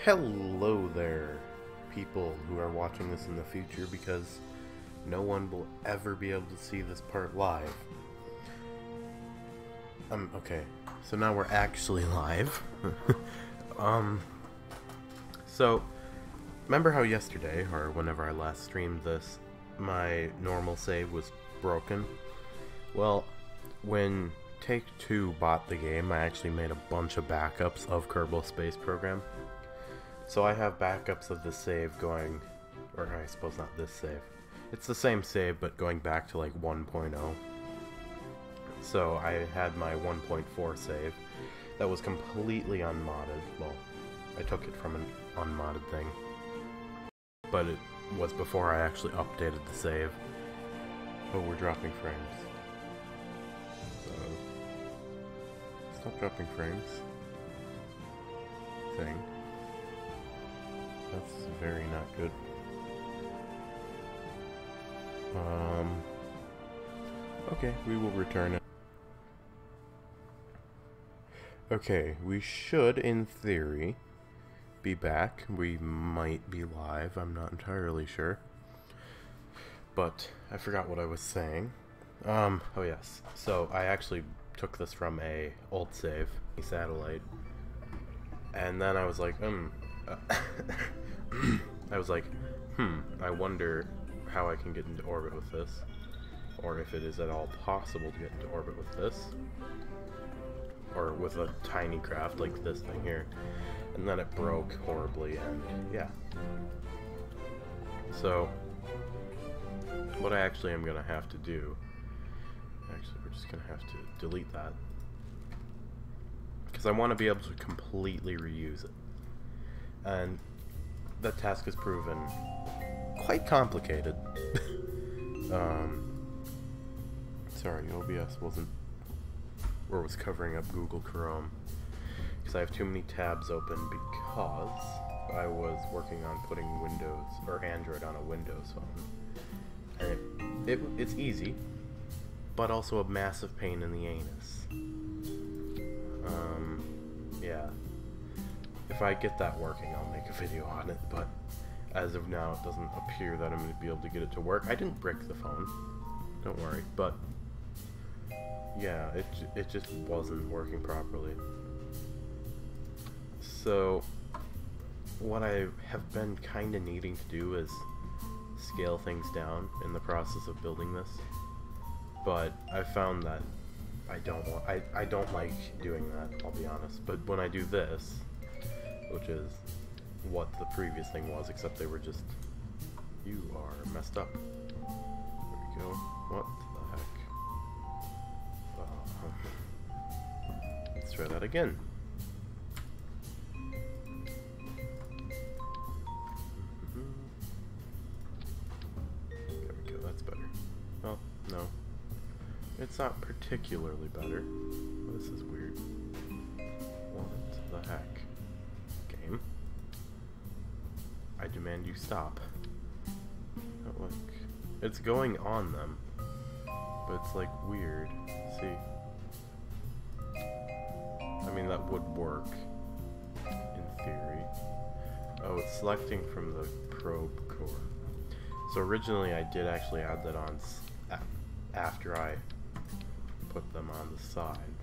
Hello there, people who are watching this in the future, because no one will ever be able to see this part live. Okay, so now we're actually live. So, remember how yesterday, or whenever I last streamed this, my normal save was broken? Well, when Take-Two bought the game, I actually made a bunch of backups of Kerbal Space Program. So I have backups of the save going, or I suppose not this save. It's the same save, but going back to like 1.0. So I had my 1.4 save that was completely unmodded. Well, I took it from an unmodded thing, but it was before I actually updated the save. Oh, we're dropping frames. Stop dropping frames. Thing. That's very not good. Okay, we will return it. Okay, we should, in theory, be back. We might be live, I'm not entirely sure. But, I forgot what I was saying. Oh yes, so I actually took this from a old save, a satellite. And then I was like, I wonder how I can get into orbit with this, or if it is at all possible to get into orbit with this, or with a tiny craft like this thing here. And then it broke horribly, and yeah. So, what I actually am going to have to do, actually we're just going to have to delete that, because I want to be able to completely reuse it. And that task has proven quite complicated. Sorry, OBS was covering up Google Chrome, because I have too many tabs open because I was working on putting Windows, or Android, on a Windows phone. And it's easy, but also a massive pain in the anus. Yeah. If I get that working, I'll make a video on it, but as of now, it doesn't appear that I'm going to be able to get it to work. I didn't brick the phone, don't worry, but yeah, it just wasn't working properly. So, what I have been kind of needing to do is scale things down in the process of building this, but I found that I don't like doing that, I'll be honest. But when I do this, which is what the previous thing was, except they were just, you are messed up. There we go. What the heck? Let's try that again. There we go, that's better. Well, no. It's not particularly better. This is weird. What the heck? Game? I demand you stop. Oh, look. It's going on them. But it's like weird. See? I mean, that would work. In theory. Oh, it's selecting from the probe core. So originally I did actually add that on after I put them on the side.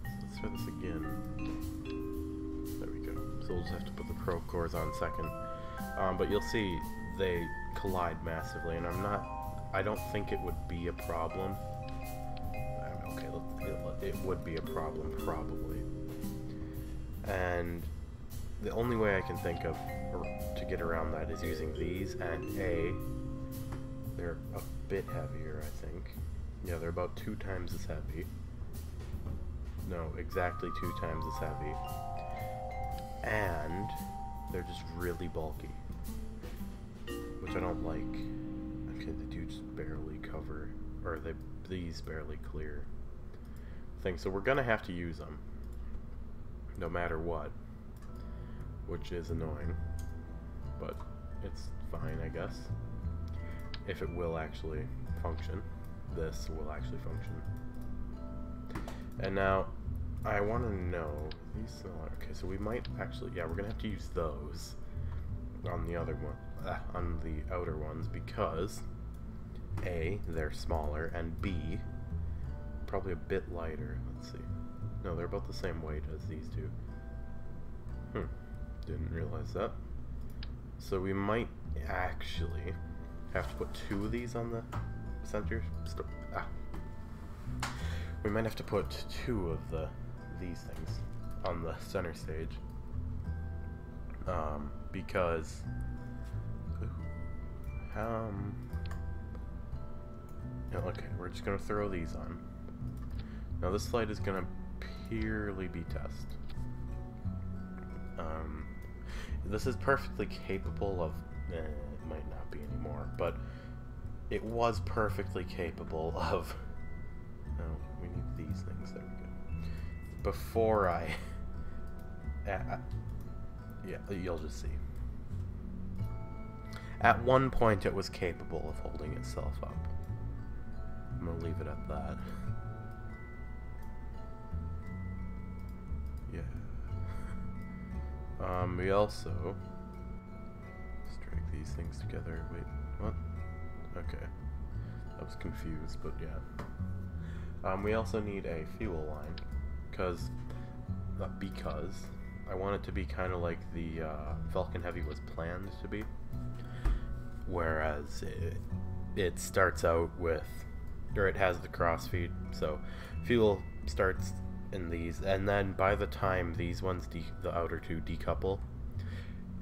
So let's try this again. There we go. So we'll just have to put the probe cores on second. But you'll see they collide massively, and I don't think it would be a problem. Okay, it would be a problem, probably. And the only way I can think of to get around that is using these, and they're a bit heavier, I think. Yeah, they're about 2 times as heavy. No, exactly 2 times as heavy. And they're just really bulky, which I don't like. Okay, they do just barely cover, or these barely clear things. So we're gonna have to use them, no matter what, which is annoying, but it's fine, I guess. If it will actually function. This will actually function. And now, I want to know these smaller. Okay, so we might actually, yeah, we're gonna have to use those on the other one, on the outer ones, because A, they're smaller, and B, probably a bit lighter. Let's see. No, they're about the same weight as these two. Didn't realize that. So we might actually have to put 2 of these on the center. We might have to put 2 of these things on the center stage. Because okay, we're just gonna throw these on. Now this slide is gonna purely be test. This is perfectly capable of, it might not be anymore, but it was perfectly capable of, no, we need these things, there we go. Before yeah, you'll just see. At one point it was capable of holding itself up. I'm gonna leave it at that. Yeah. We also strike these things together. Wait, what? Okay. I was confused, but yeah. We also need a fuel line, because I want it to be kind of like the Falcon Heavy was planned to be. Whereas it starts out with, or it has the crossfeed, so fuel starts in these, and then by the time these ones, the outer 2 decouple,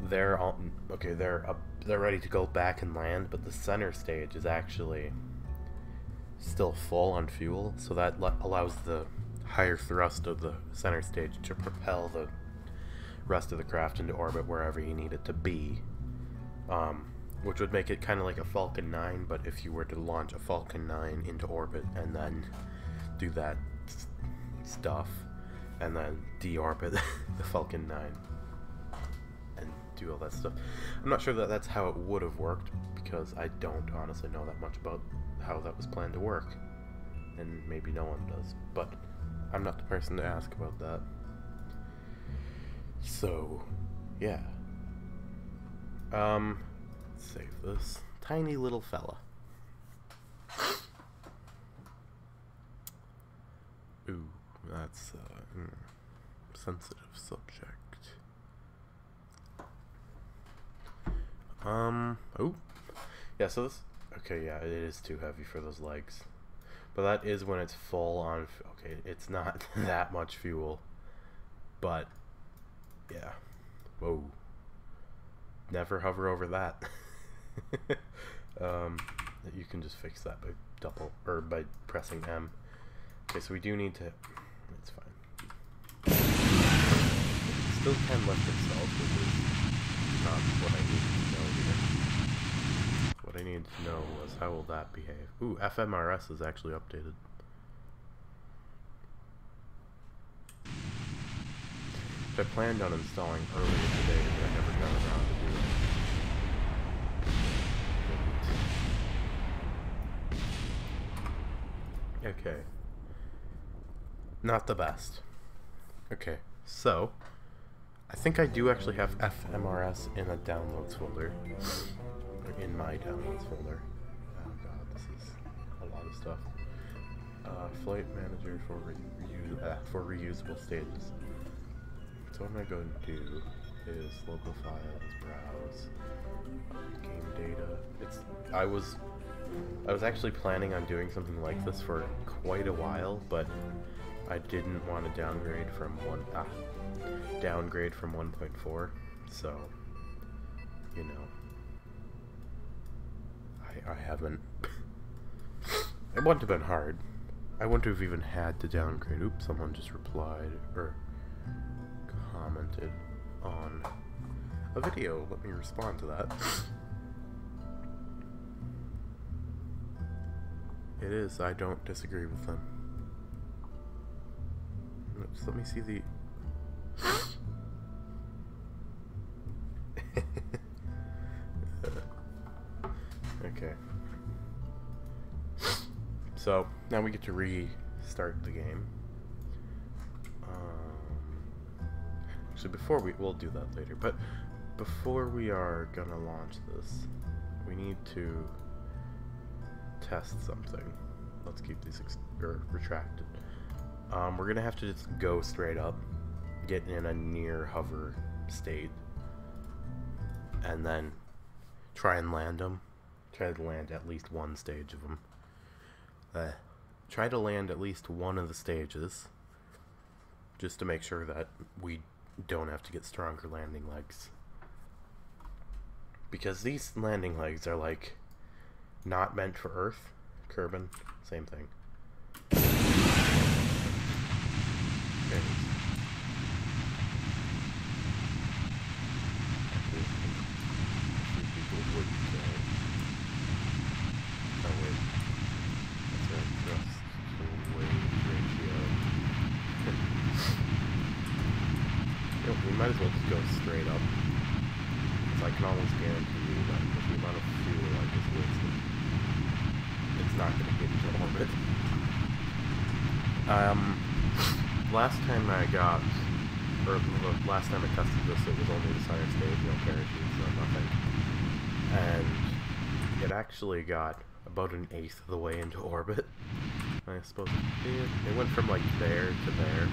they're all okay. They're ready to go back and land, but the center stage is actually still full on fuel, so that allows the higher thrust of the center stage to propel the rest of the craft into orbit wherever you need it to be. Which would make it kind of like a Falcon 9, but if you were to launch a Falcon 9 into orbit and then do that stuff, and then deorbit the Falcon 9 and do all that stuff. I'm not sure that that's how it would have worked, because I don't honestly know that much about how that was planned to work, and maybe no one does, but I'm not the person to ask about that. So, yeah. Save this tiny little fella. Ooh, that's sensitive subject. Oh, yeah. So this. Okay, yeah, it is too heavy for those legs, but that is when it's full on. Okay, it's not that much fuel, but yeah. Whoa. Never hover over that. You can just fix that by by pressing M. Okay, so we do need to. It's fine. It still can lift itself, which is not what I needed to know here. What I needed to know was how will that behave. Ooh, FMRS is actually updated. Which I planned on installing earlier today, but I never got around to doing it. Okay. Not the best. Okay, so I think I do actually have FMRS in a downloads folder. Or in my downloads folder. Oh god, this is a lot of stuff. Flight manager for reusable stages. So what I'm gonna go and do is local files, browse, game data. I was actually planning on doing something like this for quite a while, but I didn't want to downgrade from 1.4, so you know, I haven't. It wouldn't have been hard. I wouldn't have even had to downgrade. Oops, someone just replied or commented on a video. Let me respond to that. It is. I don't disagree with them. Just let me see the. Okay. So now we get to restart the game. actually, we'll do that later, but before we are gonna launch this, we need to test something. Let's keep these retracted. We're gonna have to just go straight up, get in a near hover state, and then try and land them. Try to land at least one stage of them. Try to land at least one of the stages, just to make sure that we don't have to get stronger landing legs. Because these landing legs are like not meant for Earth. Kerbal, same thing. Okay. People would oh wait. That's right, thrust to weight ratio. We might as well just go straight up. Because I can almost guarantee you that with the amount of fuel I just wasted, it's not going to get into orbit. Last time I got, or the last time I tested this, it was only the center stage, no parachutes, no nothing. And it actually got about 1/8 of the way into orbit. I suppose it went from like there to there,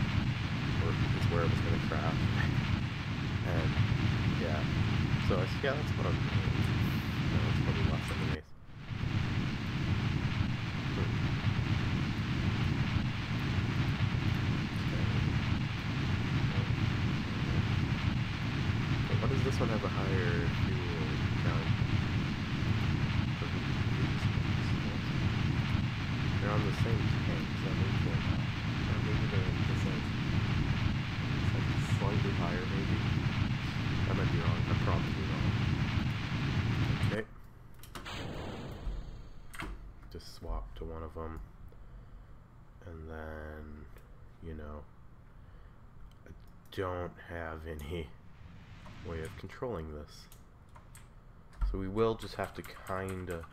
or is where it was going to crash. And yeah, so yeah, that's what I'm doing. No, it's probably less than 1/8. Why does this one have a higher fuel count? They're on the same tank, so maybe they're not. Or maybe they're the same. It's like slightly higher, maybe. I might be wrong. I'm probably wrong. Okay. Just swap to one of them. And then, you know, I don't have any way of controlling this. So we will just have to kinda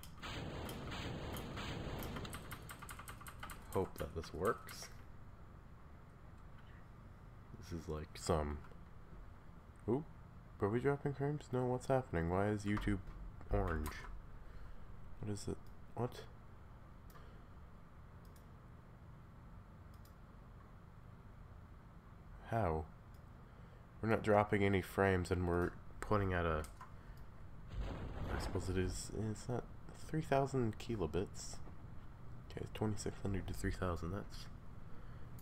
hope that this works. This is like some... Oop, are we dropping frames? No, what's happening? Why is YouTube orange? What is it? What? How? We're not dropping any frames and we're putting at a... I suppose it's not 3,000 kilobits. Okay, 2,600 to 3,000, that's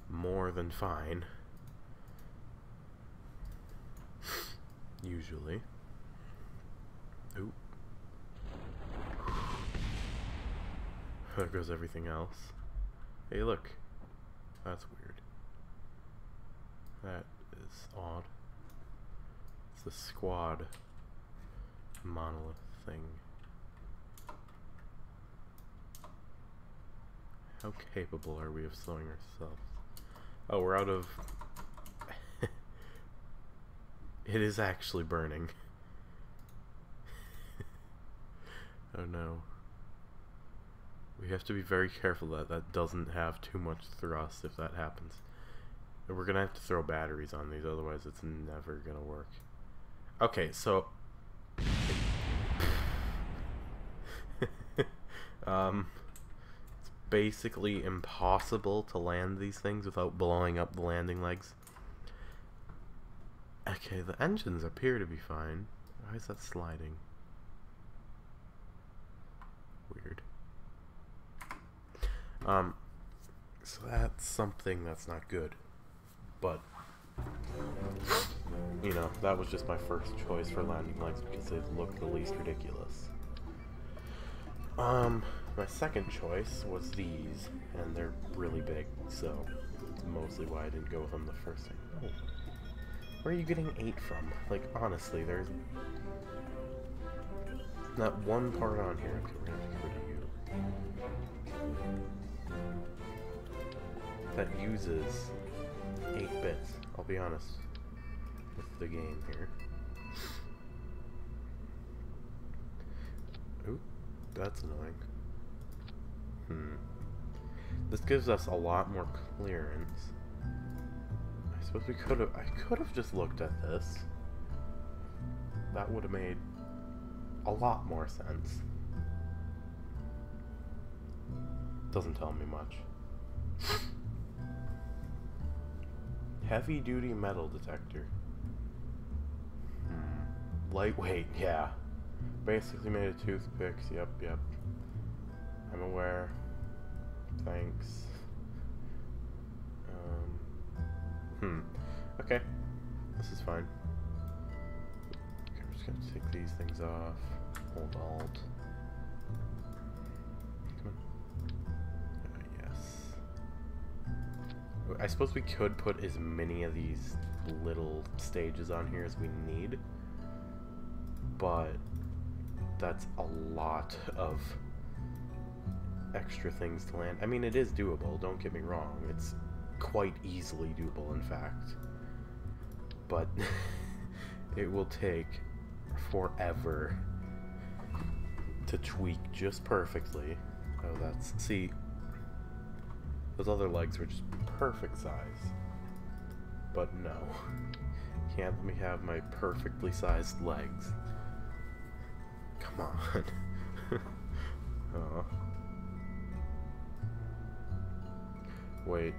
more than fine. Usually. Oop. There goes everything else. Hey look. That's weird. That is odd. It's the squad monolith thing. How capable are we of slowing ourselves? Oh, we're out of... It is actually burning. Oh no. We have to be very careful that that doesn't have too much thrust if that happens. And we're gonna have to throw batteries on these, otherwise it's never gonna work. Okay, so... It's basically impossible to land these things without blowing up the landing legs. Okay, the engines appear to be fine. Why is that sliding? Weird. So that's something that's not good. But, you know, that was just my first choice for landing legs because they look the least ridiculous. My second choice was these, and they're really big, so that's mostly why I didn't go with them the first time. Oh. Where are you getting 8 from? Like, honestly, there's not one part on here. Okay, we're gonna have to get rid of you. That uses 8 bits, I'll be honest with the game here. Ooh, that's annoying. This gives us a lot more clearance. I suppose we could have. I could have just looked at this. That would have made a lot more sense. Doesn't tell me much. Heavy duty metal detector. Lightweight, yeah. Basically made of toothpicks. Yep. I'm aware. Thanks. Okay. This is fine. Okay, I'm just gonna take these things off. Hold Alt. Come on. Yes. I suppose we could put as many of these little stages on here as we need, but that's a lot of extra things to land. I mean, it is doable, don't get me wrong. It's quite easily doable, in fact. But it will take forever to tweak just perfectly. Oh, that's... See, those other legs were just perfect size. But no. Can't let me have my perfectly sized legs. Come on. Oh. Wait.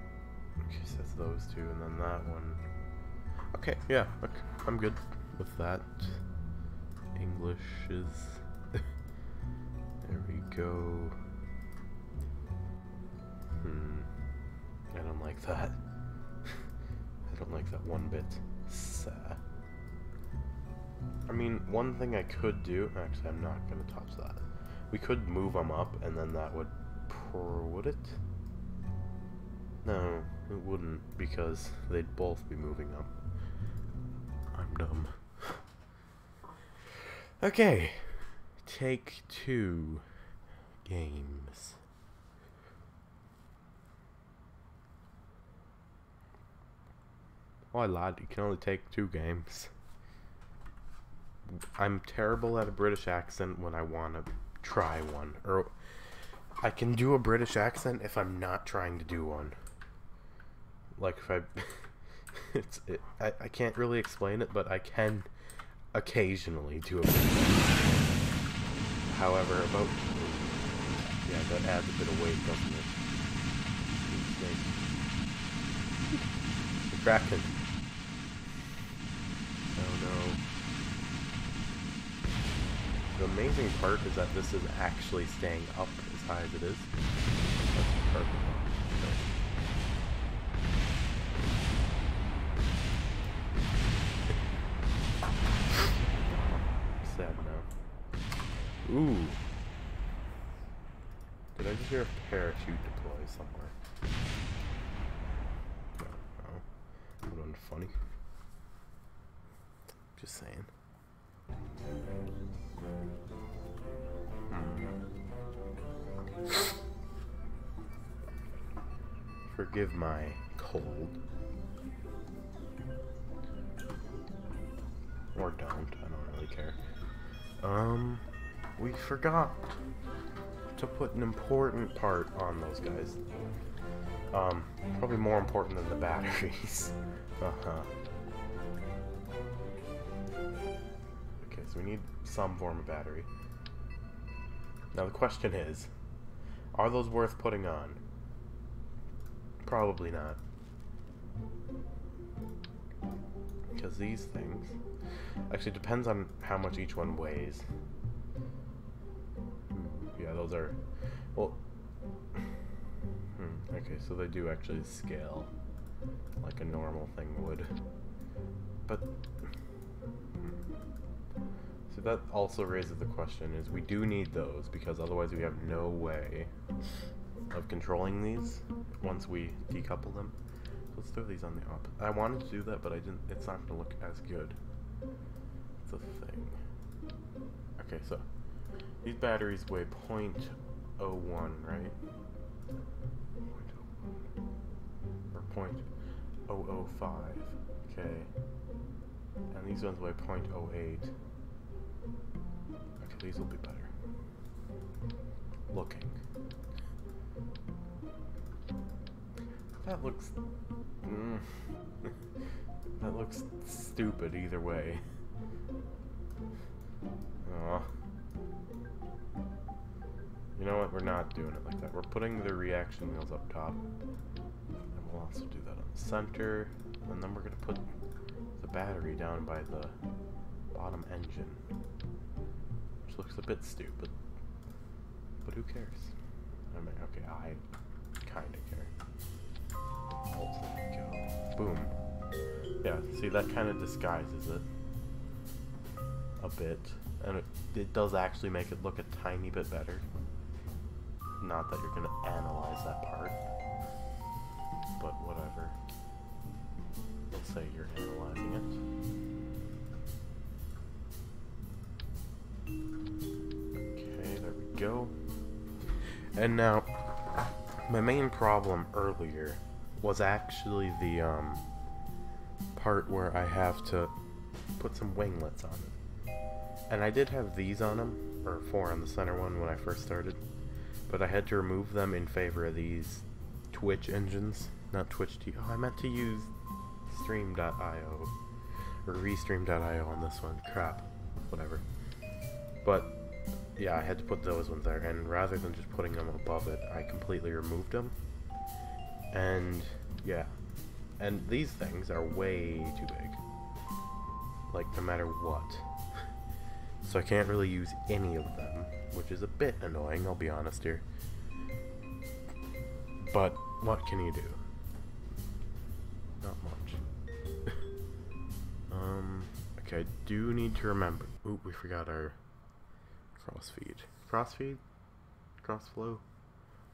Okay, so that's those two, and then that one. Okay, yeah, okay, I'm good with that. English is... There we go. I don't like that. I don't like that one bit. I mean, one thing I could do... Actually, I'm not going to touch that. We could move them up, and then that would... Would it? No, it wouldn't, because they'd both be moving up. I'm dumb. Okay. Take 2 games. Oh, I lied. You can only take 2 games. I'm terrible at a British accent when I want to try one. Or I can do a British accent if I'm not trying to do one. Like if I can't really explain it, but I can occasionally do it. However, about... Yeah, that adds a bit of weight, doesn't it? The Kraken. Oh no. The amazing part is that this is actually staying up as high as it is. That's perfect. Sad now. Ooh. Did I just hear a parachute deploy somewhere? No. That would have been funny. Just saying. Forgive my cold. Or don't, I don't really care. We forgot to put an important part on those guys. Probably more important than the batteries. Okay, so we need some form of battery. Now the question is, are those worth putting on? Probably not. Because these things... Actually, it depends on how much each one weighs. Yeah, those are... Well... Okay, so they do actually scale like a normal thing would. But... So that also raises the question, is we do need those, because otherwise we have no way of controlling these once we decouple them. So let's throw these on the opposite. I wanted to do that, but I didn't. It's not going to look as good. It's a thing. Okay, so these batteries weigh 0.01, right? 0.01 or 0.005. Okay. And these ones weigh 0.08. Okay, these will be better. Looking. That looks... that looks stupid either way. Aw. You know what? We're not doing it like that. We're putting the reaction wheels up top. And we'll also do that on the center. And then we're going to put the battery down by the bottom engine. Which looks a bit stupid. But who cares? I mean, okay, I kind of care. Oh, there we go. Boom. Yeah, see, that kind of disguises it a bit. And it does actually make it look a tiny bit better. Not that you're going to analyze that part. But whatever. Let's say you're analyzing it. Okay, there we go. And now, my main problem earlier was actually the part where I have to put some winglets on it. And I did have these on them, or 4 on the center one when I first started, but I had to remove them in favor of these Twitch engines. Not Twitch TV. Oh, I meant to use Stream.io or Restream.io on this one. Crap. Whatever. But yeah, I had to put those ones there, and rather than just putting them above it, I completely removed them. And yeah. And these things are way too big. Like, no matter what. So I can't really use any of them, which is a bit annoying, I'll be honest here. But what can you do? Not much. Okay, I do need to remember. Oop, we forgot our crossfeed. Crossfeed? Crossflow?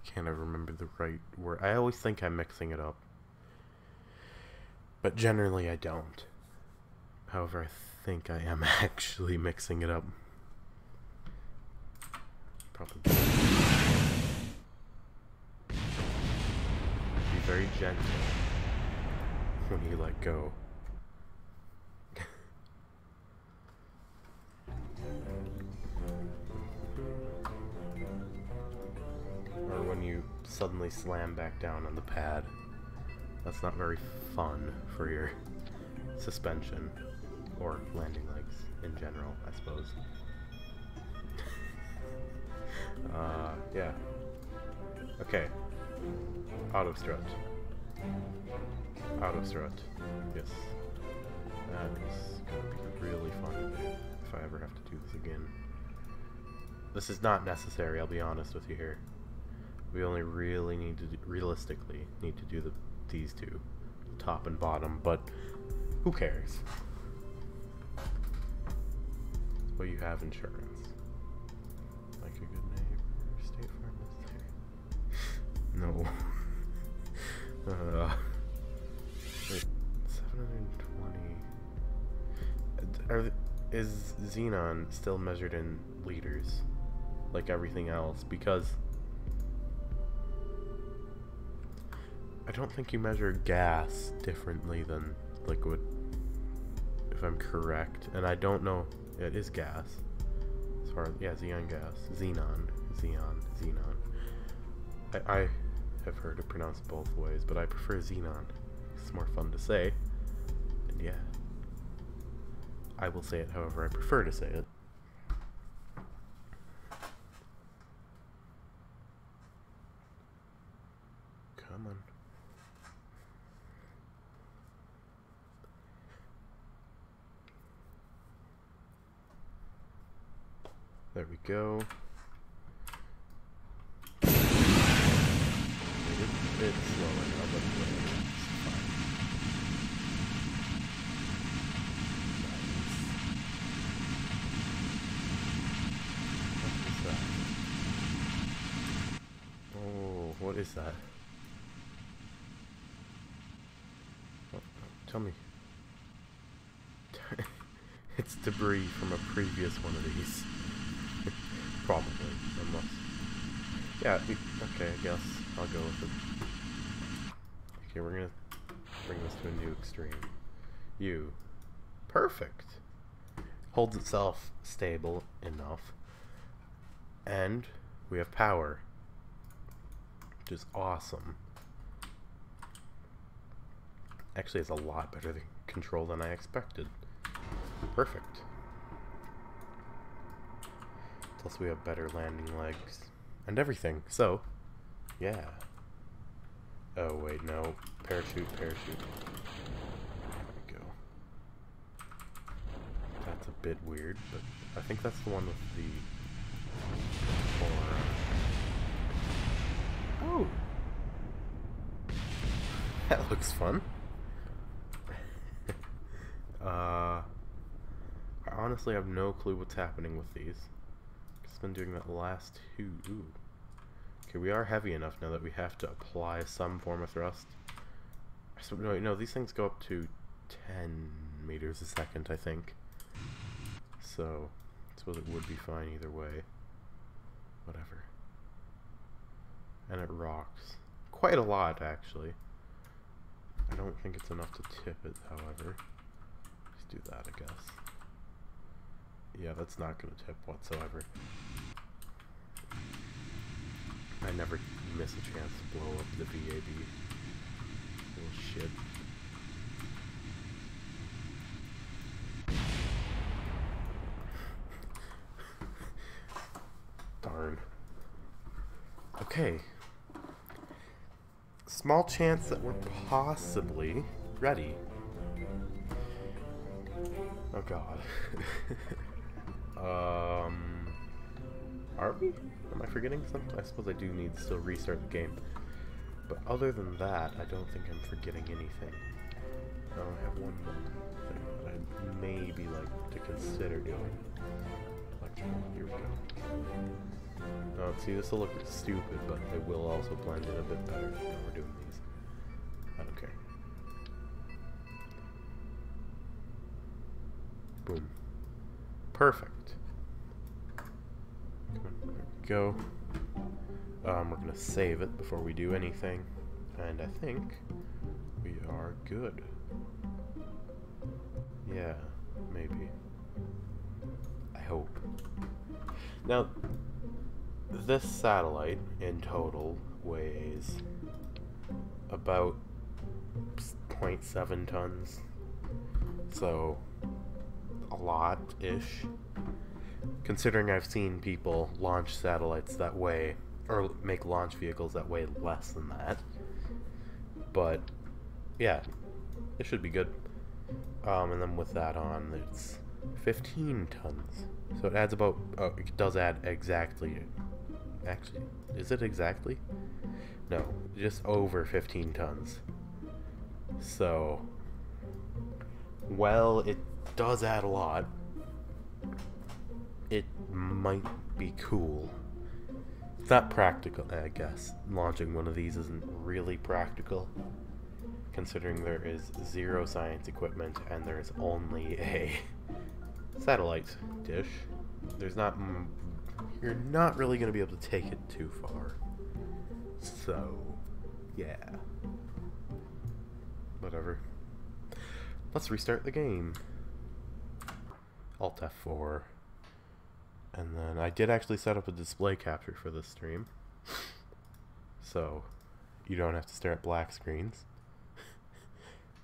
Can't ever remember the right word. I always think I'm mixing it up. But generally I don't. However, I think I am actually mixing it up. Probably. Be very gentle when you let go. Or when you suddenly slam back down on the pad. That's not very fun for your suspension. Or landing legs in general, I suppose. Yeah. Okay. Auto strut. Auto strut. Yes. That is gonna be really fun to do if I ever have to do this again. This is not necessary, I'll be honest with you here. We only really need to realistically need to do these two, the top and bottom, but who cares? Well, you have insurance. Like a good neighbor, State Farm is there. No. Wait, 720. Is xenon still measured in liters, like everything else? Because I don't think you measure gas differently than liquid, if I'm correct. And I don't know. It is gas. As far as, yeah, xenon gas. Xenon. I have heard it pronounced both ways, but I prefer xenon. It's more fun to say. And yeah. I will say it however I prefer to say it. Come on. There we go. It is a bit slower now, but it's fine. Nice. What is that? Oh, what is that? Oh, tell me. It's debris from a previous one of these. Probably, unless... Yeah, okay, I guess I'll go with it. Okay, we're gonna bring this to a new extreme. Perfect! Holds itself stable enough. And we have power. Which is awesome. Actually, it's a lot better control than I expected. Perfect. Plus we have better landing legs and everything, so yeah. Oh wait, no. Parachute. There we go. That's a bit weird, but I think that's the one with the Oh! That looks fun. I honestly have no clue what's happening with these. I've been doing that the last two. Ooh. Okay, we are heavy enough now that we have to apply some form of thrust. So, no, these things go up to 10 meters a second, I think. So, I suppose it would be fine either way. Whatever. And it rocks. Quite a lot, actually. I don't think it's enough to tip it, however. Let's do that, I guess. Yeah, that's not going to tip whatsoever. I never miss a chance to blow up the VAB. Little shit. Darn. Okay. Small chance that we're possibly ready. Oh god. Are we? Am I forgetting something? I suppose I do need to still restart the game. But other than that, I don't think I'm forgetting anything. I have one more thing that I maybe like to consider doing. Electrical, here we go. Oh, see, this will look stupid, but they will also blend in a bit better when we're doing these. I don't care. Boom. Perfect. There we go. We're gonna save it before we do anything, and I think we are good. Yeah, maybe. I hope. Now, this satellite in total weighs about 0.7 tons, so a lot-ish. Considering I've seen people launch satellites that weigh, or make launch vehicles that weigh less than that. But, yeah, it should be good. And then with that on, it's 15 tons. So it adds about, it does add exactly, actually, is it exactly? No, just over 15 tons. So, well, it does add a lot. It might be cool. It's not practical, I guess. Launching one of these isn't really practical, considering there is zero science equipment and there is only a satellite dish. There's not... You're not really going to be able to take it too far. So, yeah. Whatever. Let's restart the game. Alt F4. And then I did actually set up a display capture for this stream. So, you don't have to stare at black screens.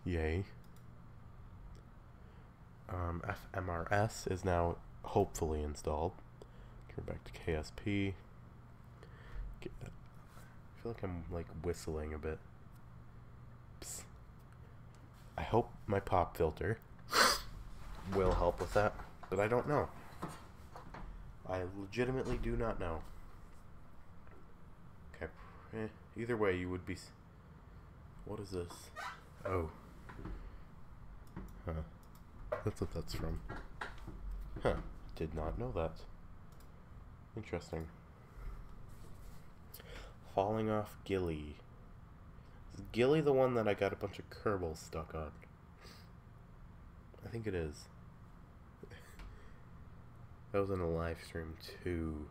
Yay. FMRS is now hopefully installed. Turn back to KSP. I feel like I'm like whistling a bit. Psst. I hope my pop filter will help with that, but I don't know. I legitimately do not know. Okay, either way you would be... What is this? Oh. Huh. That's what that's from. Huh. Did not know that. Interesting. Falling off Gilly. Is Gilly the one that I got a bunch of Kerbal stuck on? I think it is. That was in a live stream too.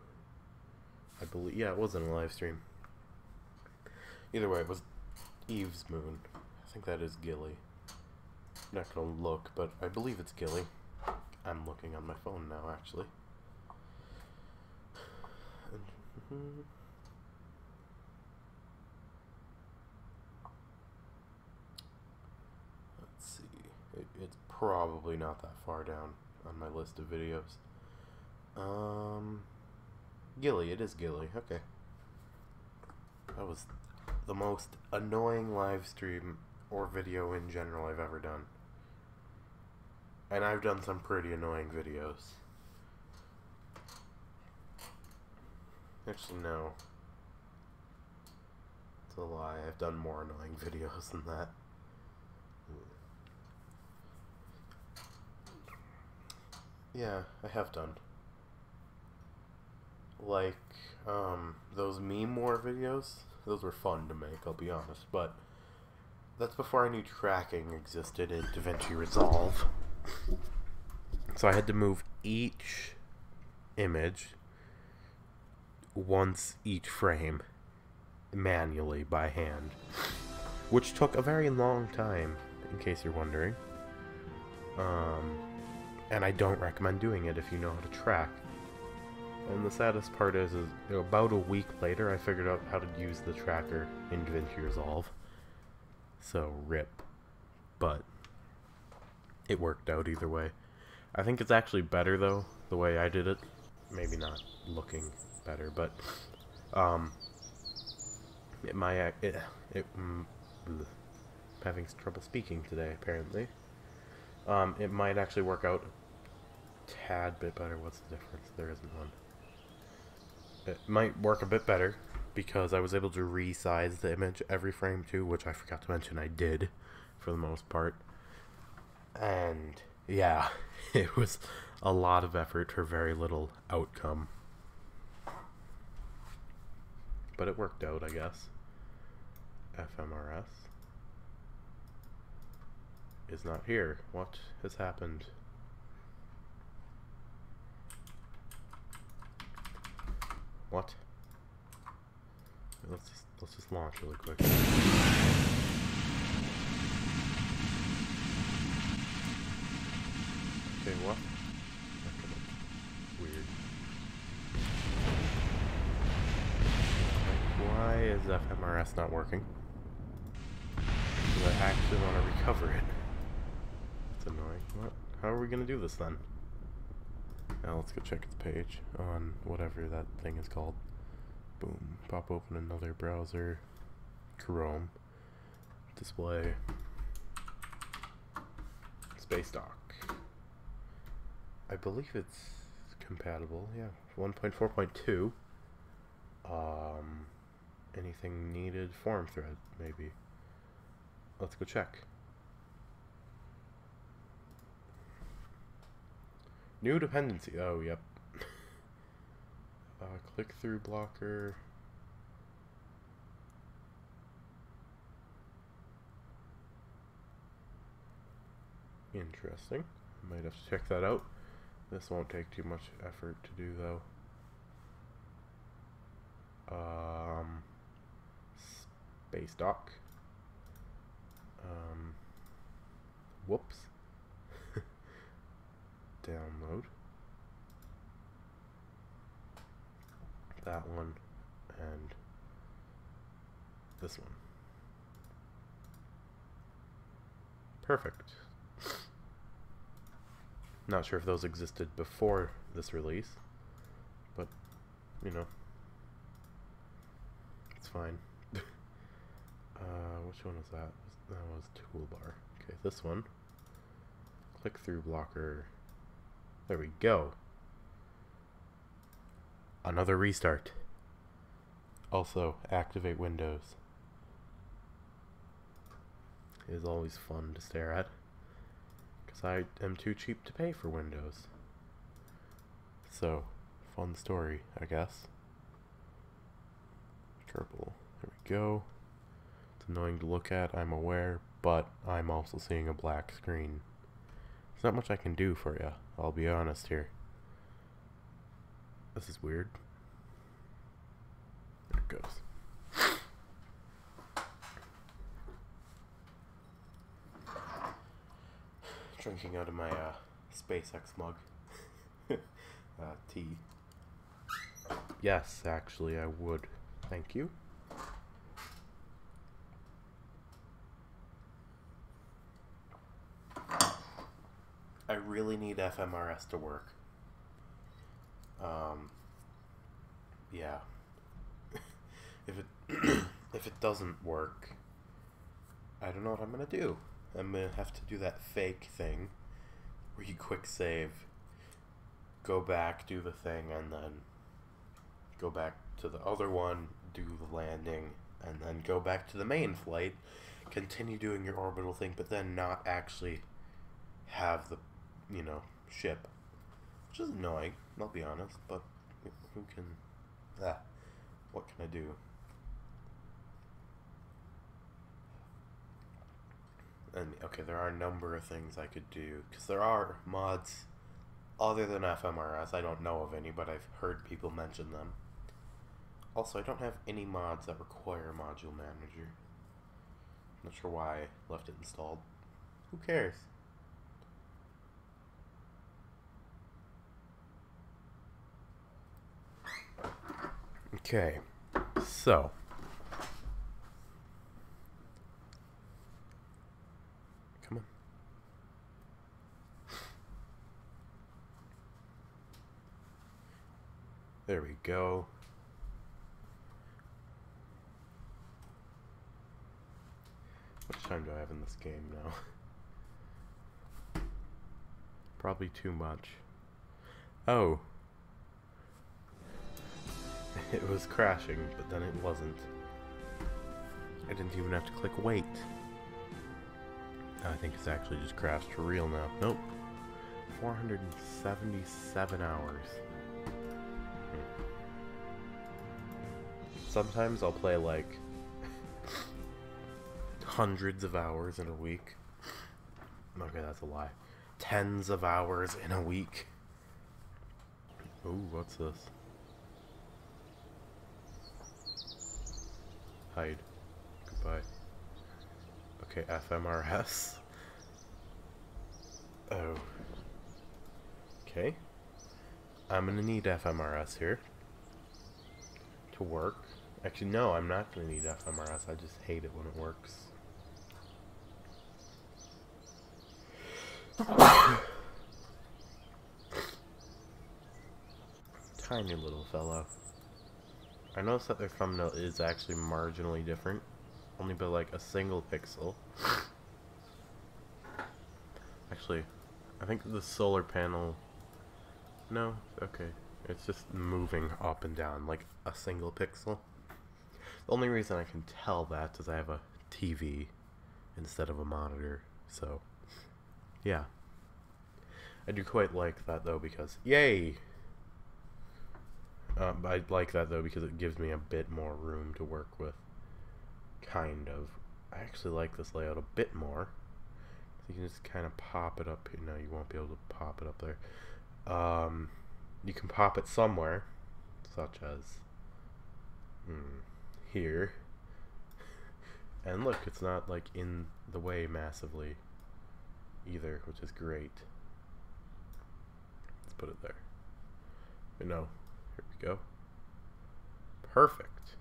I believe, yeah, it was in a live stream. Either way, it was Eve's Moon. I think that is Gilly. I'm not gonna look, but I believe it's Gilly. I'm looking on my phone now, actually. it's probably not that far down on my list of videos. Gilly, it is Gilly, okay. That was the most annoying live stream or video in general I've ever done. And I've done some pretty annoying videos. Actually, no. It's a lie. I've done more annoying videos than that. Yeah, I have done. Like, those meme war videos. Those were fun to make, I'll be honest. But that's before I knew tracking existed in DaVinci Resolve. So I had to move each image once each frame manually by hand, which took a very long time, in case you're wondering. And I don't recommend doing it if you know how to track. And the saddest part is about a week later I figured out how to use the tracker in DaVinci Resolve. So rip. But it worked out either way. I think it's actually better though, the way I did it. Maybe not looking better, but I'm having trouble speaking today apparently. It might actually work out a tad bit better. What's the difference? There isn't one. It might work a bit better because I was able to resize the image every frame too, which I forgot to mention I did for the most part. And yeah, it was a lot of effort for very little outcome. But it worked out, I guess. FMRS is not here. What has happened? What? Let's just launch really quick. Okay, what? Okay, weird. Why is FMRS not working? Because I actually want to recover it. That's annoying. What? How are we gonna do this then? Now let's go check its page on whatever that thing is called. Boom. Pop open another browser. Chrome. Display. Space Dock. I believe it's compatible. Yeah. 1.4.2. Anything needed? Form thread, maybe. Let's go check. New dependency. Oh, yep. Click-through blocker. Interesting. Might have to check that out. This won't take too much effort to do, though. Space Dock. Whoops. Download. That one and this one. Perfect. Not sure if those existed before this release, but you know, it's fine. Which one was that? That was toolbar. Okay, this one. Click-through blocker. There we go. Another restart. Also, activate Windows. It is always fun to stare at, because I am too cheap to pay for Windows. So, fun story, I guess. Kerbal. There we go. It's annoying to look at, I'm aware, but I'm also seeing a black screen. There's not much I can do for you, I'll be honest here. This is weird. There it goes. Drinking out of my SpaceX mug. Tea. Yes, actually I would. Thank you. I really need FMRS to work. Yeah. If it if it doesn't work, I don't know what I'm gonna do. I'm gonna have to do that fake thing where you quick save, go back, do the thing, and then go back to the other one, do the landing, and then go back to the main flight, continue doing your orbital thing, but then not actually have the, ship. Which is annoying, I'll be honest, but who can... what can I do? And, okay, there are a number of things I could do, because there are mods other than FMRS. I don't know of any, but I've heard people mention them. Also, I don't have any mods that require Module Manager. Not sure why I left it installed. Who cares? Okay, so come on. There we go. How much time do I have in this game now? Probably too much. Oh. It was crashing, but then it wasn't. I didn't even have to click wait. I think it's actually just crashed for real now. Nope. 477 hours. Sometimes I'll play like hundreds of hours in a week. Okay, that's a lie. Tens of hours in a week. Ooh, what's this? Hide. Goodbye. Okay, FMRS. Oh. Okay. I'm gonna need FMRS here to work. Actually, no, I'm not gonna need FMRS. I just hate it when it works. Tiny little fellow. I noticed that their thumbnail is actually marginally different. Only by like a single pixel. Actually, I think the solar panel... No, okay. It's just moving up and down like a single pixel. The only reason I can tell that is I have a TV instead of a monitor, so yeah. I do quite like that though because, yay! I like that though because it gives me a bit more room to work with. Kind of. I actually like this layout a bit more. You can just kind of pop it up here. No, you won't be able to pop it up there. You can pop it somewhere, such as here. And look, it's not like in the way massively either, which is great. Let's put it there. But no, here we go. Perfect.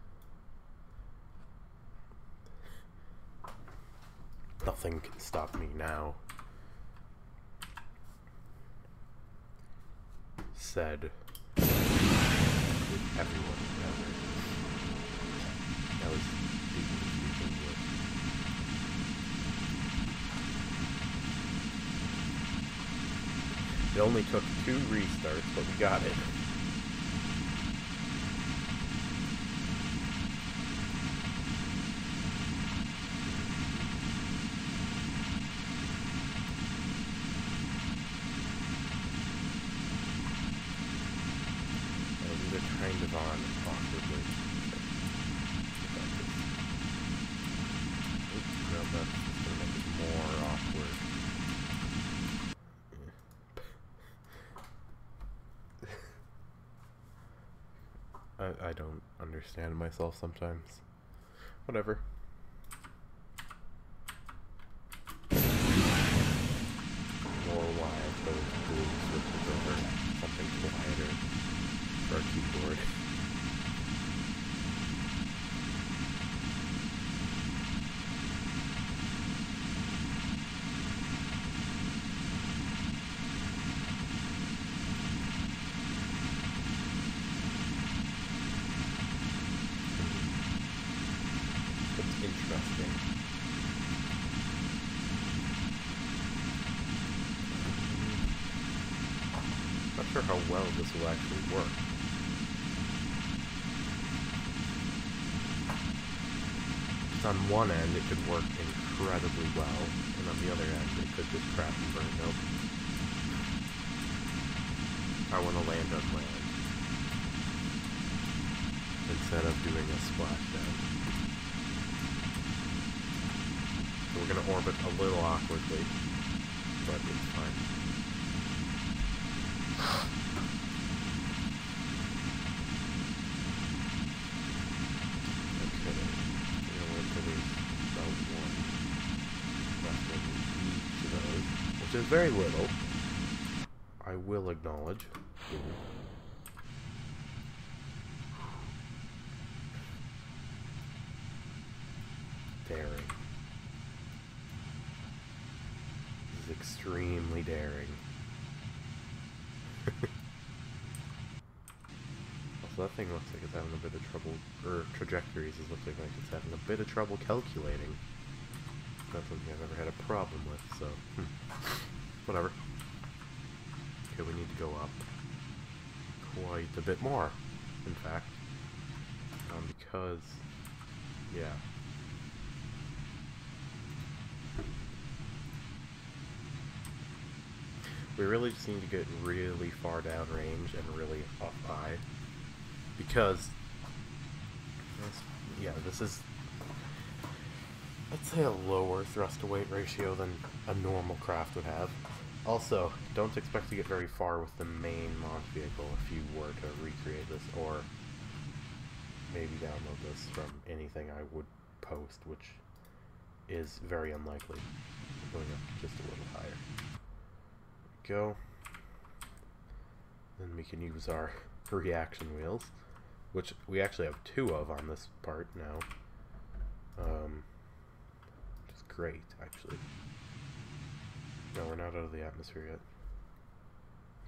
Nothing can stop me now. Said everyone ever. That was speaking English. It only took 2 restarts, but we got it. Kind of on awkwardly. Oops, no, that's just gonna make it more awkward. I don't understand myself sometimes. Whatever. Or why I chose to switch it over something quieter. Our keyboard. interesting. Not sure how well this will actually work. Just on one end it could work incredibly well, and on the other end it could just crash and burn. Nope. I want to land on land instead of doing a splashdown. So we're going to orbit a little awkwardly, but it's fine. Okay, we're going to wait till there's about one left in each of those, which is very little. I will acknowledge. Daring. This is extremely daring. Also, that thing looks like it's having a bit of trouble, or trajectories is looking like it's having a bit of trouble calculating. Not something I've ever had a problem with, so whatever. Okay, we need to go up quite a bit more, in fact, because, yeah. We really just need to get really far down range and really up high, because, yeah, this is, I'd say a lower thrust to weight ratio than a normal craft would have. Also, don't expect to get very far with the main launch vehicle if you were to recreate this, or maybe download this from anything I would post, which is very unlikely. Going up just a little higher. Go. Then we can use our reaction wheels, which we actually have 2 of on this part now. Which is great, actually. No, we're not out of the atmosphere yet.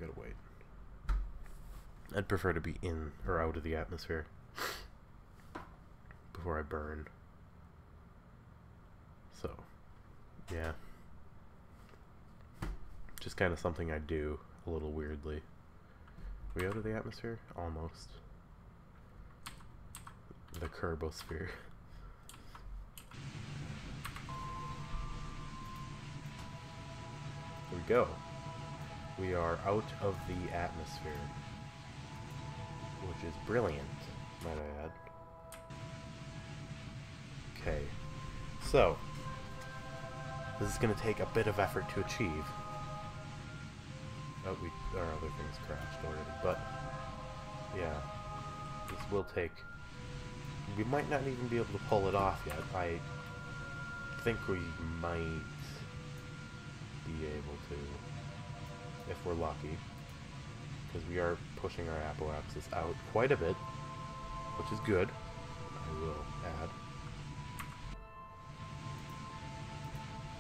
We gotta wait. I'd prefer to be in or out of the atmosphere before I burn. So, yeah. Just kind of something I do a little weirdly. Are we out of the atmosphere? Almost. The Kerbosphere. Here we go. We are out of the atmosphere, which is brilliant, might I add. Okay, so this is going to take a bit of effort to achieve. Oh, our other things crashed already, but yeah, this will take. We might not even be able to pull it off yet. I think we might be able to, if we're lucky, because we are pushing our apoapsis out quite a bit, which is good, I will add.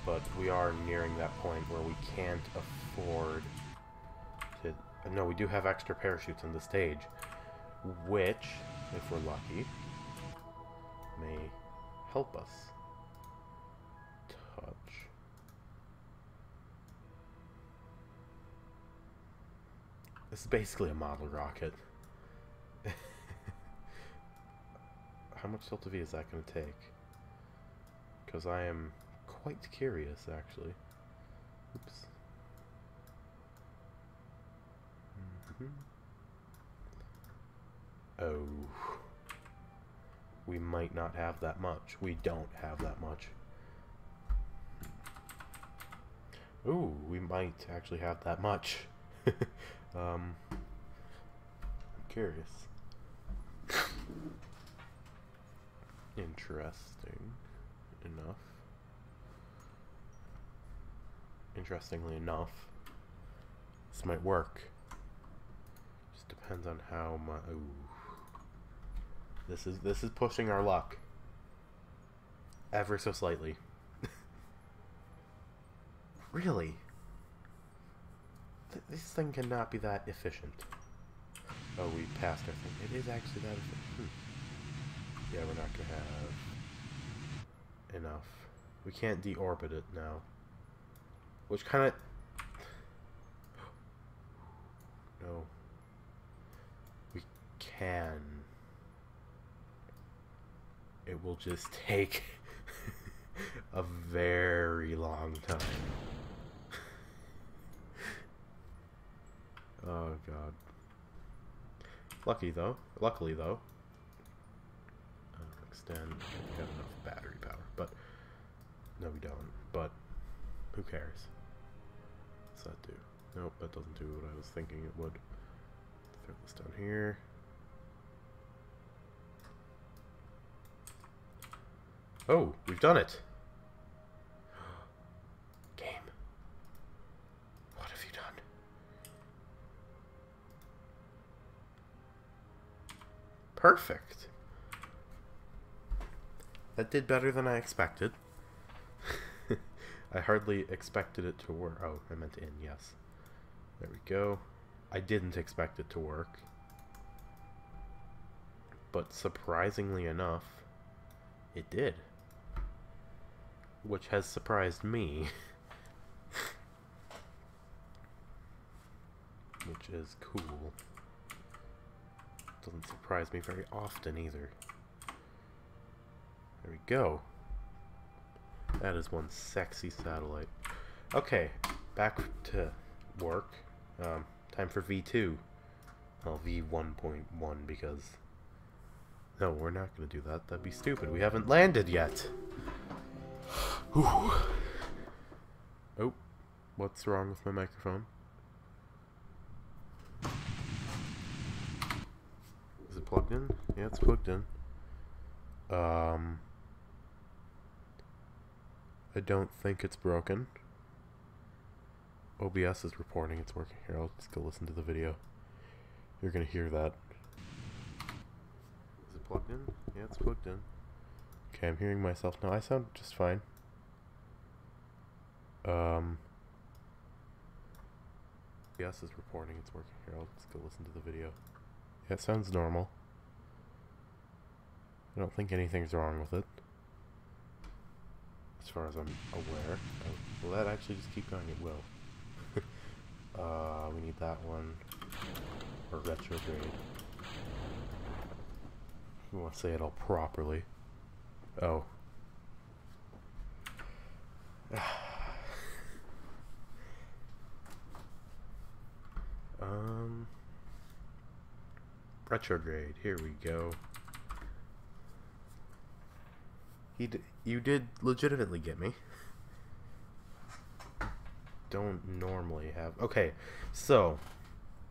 But we are nearing that point where we can't afford to... No, we do have extra parachutes in the stage, which, if we're lucky, may help us. Touch. This is basically a model rocket. How much Delta V is that going to take? Because I am quite curious, actually. Oops. Oh. We might not have that much. We don't have that much. Ooh, we might actually have that much. I'm curious. Interesting enough. Interestingly enough, this might work. Just depends on how much. Ooh. This is pushing our luck ever so slightly. Really? This thing cannot be that efficient. Oh, we passed our thing. It is actually that efficient. Yeah, we're not gonna have enough. We can't deorbit it now. Which kind of... No. We can. It will just take a very long time. Oh god. Luckily though, extend, we got enough battery power, but no we don't, but who cares? What's that do? Nope, that doesn't do what I was thinking it would. Throw this down here. Oh, we've done it! Game. What have you done? Perfect. That did better than I expected. I hardly expected it to work. Oh, I meant in, yes. There we go. I didn't expect it to work. But surprisingly enough, it did. Which has surprised me. Which is cool. Doesn't surprise me very often either. There we go. That is one sexy satellite. Okay, back to work. Time for V2. Well, V1.1 because... No, we're not going to do that. That'd be stupid. We haven't landed yet. Whew. Oh, what's wrong with my microphone? Is it plugged in? Yeah, it's plugged in. I don't think it's broken. OBS is reporting it's working. Here, I'll just go listen to the video. You're gonna hear that. Is it plugged in? Yeah, it's plugged in. Okay, I'm hearing myself now. I sound just fine. OBS is reporting it's working. Here, I'll just go listen to the video. Yeah, it sounds normal. I don't think anything's wrong with it. As far as I'm aware. Oh, will that actually just keep going? It will. We need that one. Or retrograde. We want to say it all properly. Oh. Retrograde. Here we go. You did legitimately get me. Don't normally have... Okay, so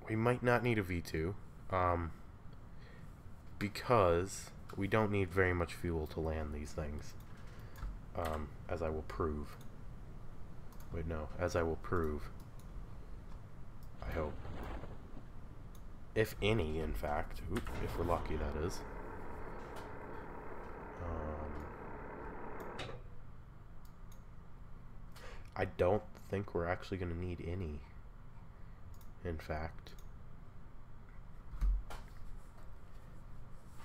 we might not need a V2 because we don't need very much fuel to land these things, as I will prove. Wait, no, as I will prove. I hope. If any, in fact. Oop, if we're lucky, that is. I don't think we're actually going to need any, in fact.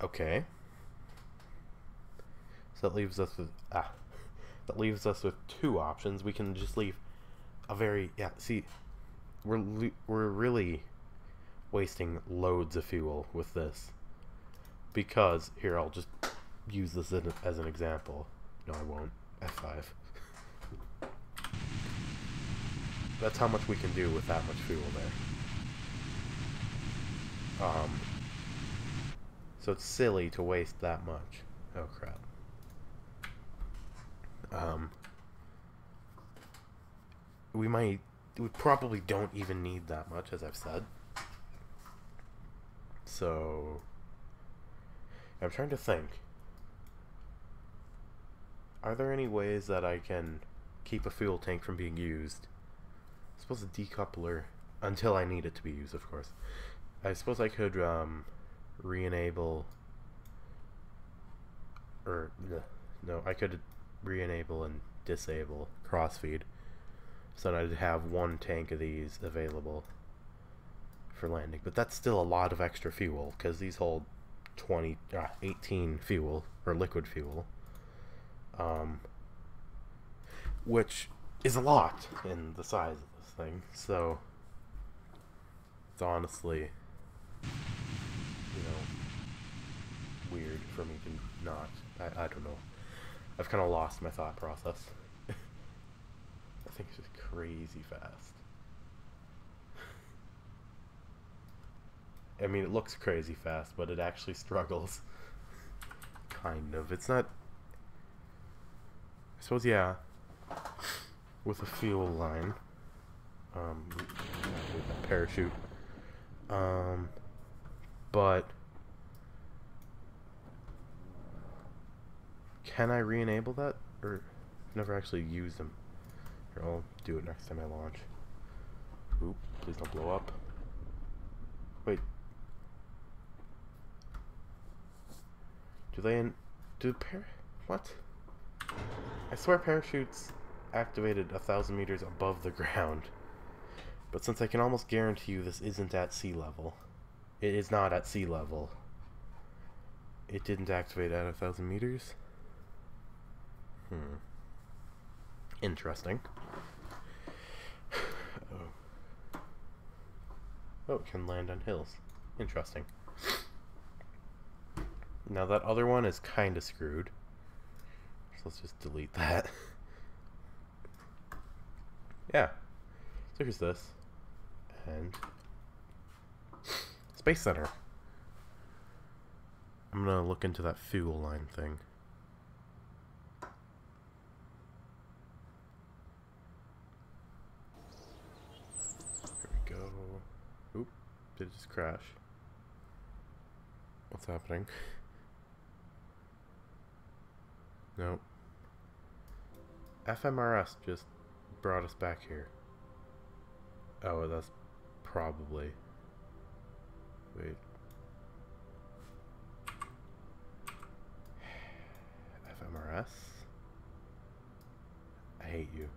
Okay. So that leaves us with two options. We can just leave a very... Yeah, see, we're really wasting loads of fuel with this. Because, here, I'll just use this as an example. No, I won't. F5. That's how much we can do with that much fuel there. So it's silly to waste that much. Oh crap. We probably don't even need that much, as I've said. So I'm trying to think. Are there any ways that I can keep a fuel tank from being used? I suppose a decoupler, until I need it to be used, of course. I suppose I could re-enable, or no, I could re-enable and disable crossfeed, so that I'd have one tank of these available for landing. But that's still a lot of extra fuel, because these hold 18 fuel, or liquid fuel. which is a lot in the size of this thing, so it's honestly, weird for me to not. I don't know. I've kind of lost my thought process. I think it's just crazy fast. I mean, it looks crazy fast, but it actually struggles. Kind of. It's not... I suppose, yeah. With a fuel line. With a parachute. But... Can I re-enable that? Or... I've never actually used them. Here, I'll do it next time I launch. Oop, please don't blow up. Wait. What? I swear parachutes activated 1,000 meters above the ground. But since I can almost guarantee you this isn't at sea level. It is not at sea level. It didn't activate at 1,000 meters? Interesting. Oh, it can land on hills. Interesting. Now that other one is kind of screwed. So let's just delete that. Yeah. So here's this. And... Space Center. I'm gonna look into that fuel line thing. Here we go. Oop. Did it just crash? What's happening? Nope. FMRS just brought us back here. Oh, that's probably... Wait. FMRS? I hate you.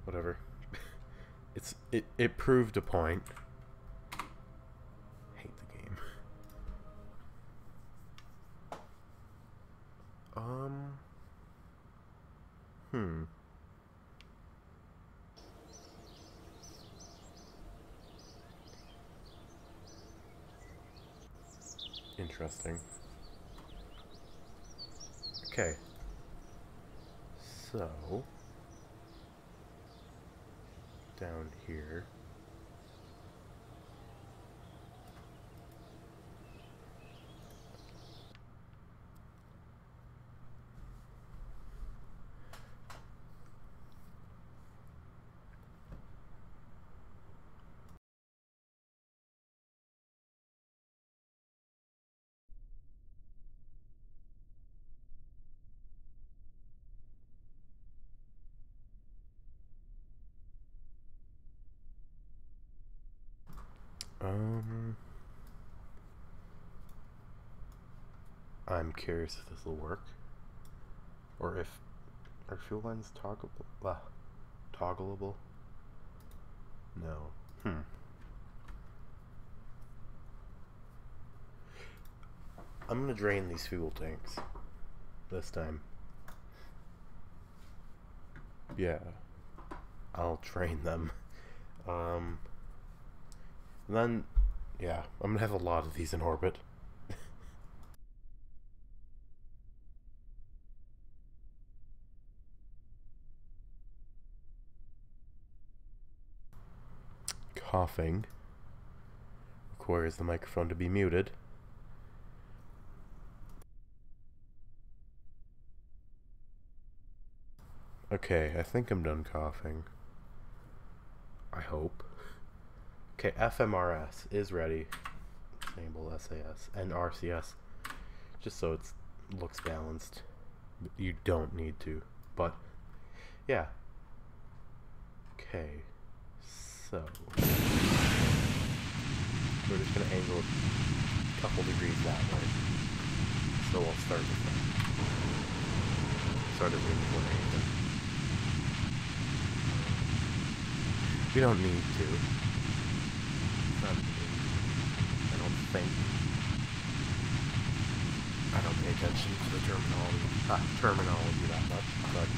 Whatever. It proved a point. Hate the game. Interesting. Okay. So down here. I'm curious if this will work, or if are fuel lines toggleable? No. I'm gonna drain these fuel tanks this time. Yeah, I'll drain them. And then, yeah, I'm gonna have a lot of these in orbit. Coughing requires the microphone to be muted. Okay, I think I'm done coughing. I hope. Okay, FMRS is ready. Enable SAS and RCS, just so it looks balanced. You don't need to, but yeah. Okay, so we're just gonna angle it a couple degrees that way. So we'll start with that. Start at room 180. We don't need to. It's not big. think. I don't pay attention to the terminology that much, but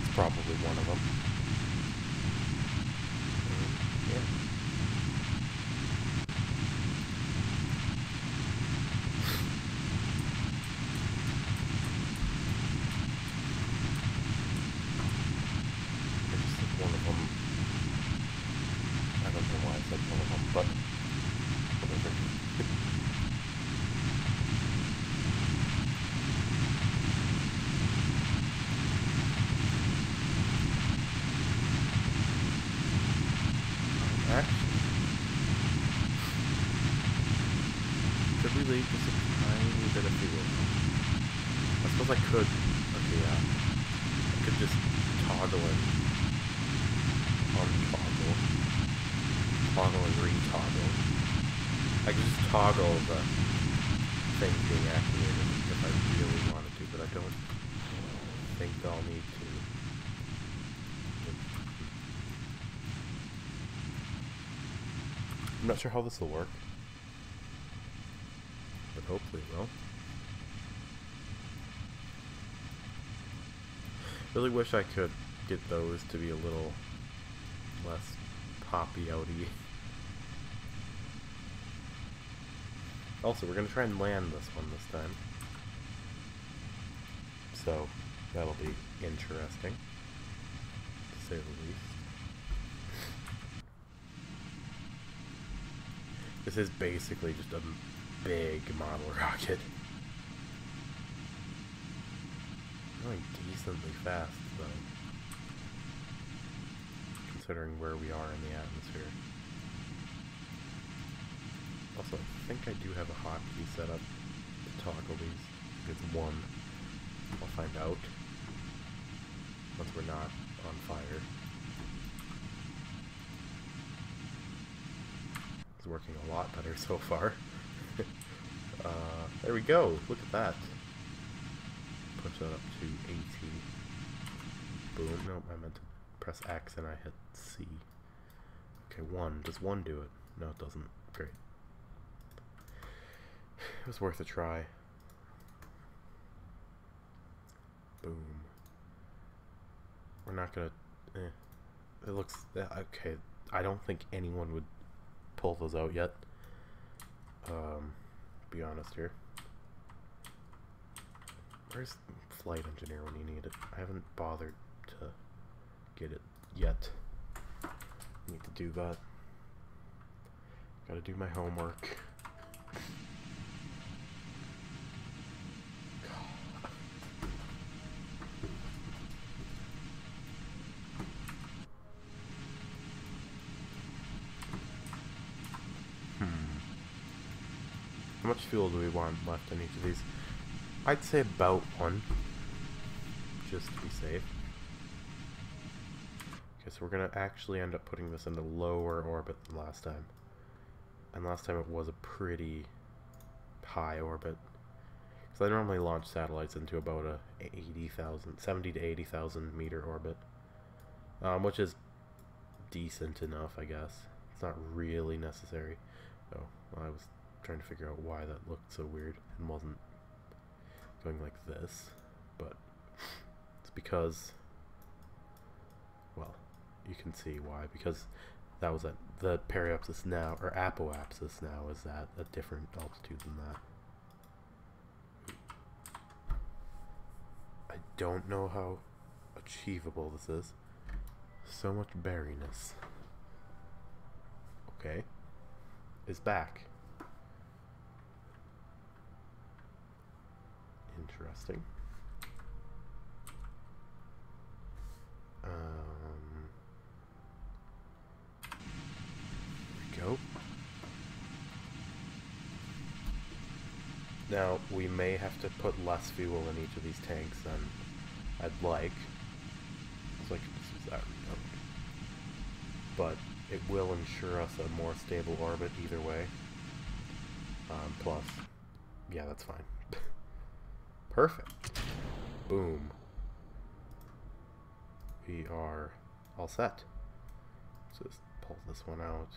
it's probably one of them. Yeah. I just think one of them. I don't know why I said one of them, but whatever. Actually, could we leave just a tiny bit of fuel? I suppose I could. Okay, yeah. I could just toggle it. Untoggle. Toggle and retoggle. I could just toggle the things being activated if I really wanted to, but I don't think I'll need to. I'm not sure how this will work, but hopefully it will. Really wish I could get those to be a little less poppy-outy. Also, we're going to try and land this one this time. So, that'll be interesting, to say the least. This is basically just a big model rocket. Going decently fast, though, considering where we are in the atmosphere. Also, I think I do have a hotkey set up to toggle these. It's one. I'll find out once we're not on fire. It's working a lot better so far. There we go. Look at that. Push that up to 80. Boom. Nope, I meant to press X and I hit C. Okay, 1. Does 1 do it? No, it doesn't. Great. It was worth a try. Boom. We're not gonna... It looks... okay, I don't think anyone would pull those out yet. Be honest here. Where's flight engineer when you need it? I haven't bothered to get it yet. Need to do that. Gotta do my homework. How much fuel do we want left in each of these? I'd say about 1, just to be safe. Okay, so we're gonna actually end up putting this into lower orbit than last time. And last time it was a pretty high orbit. Because I normally launch satellites into about a 70 to 80,000 meter orbit. Which is decent enough, I guess. It's not really necessary. Oh, I was trying to figure out why that looked so weird and wasn't going like this, but it's because, well, you can see why, because that was at the periapsis now, or apoapsis now, is at a different altitude than that. I don't know how achievable this is. So much berryness. Okay. Is back. Interesting. There we go. Now, we may have to put less fuel in each of these tanks than I'd like. So I could just use that reload. But it will ensure us a more stable orbit either way. Plus, yeah, that's fine. Perfect. Boom. We are all set. So just pull this one out.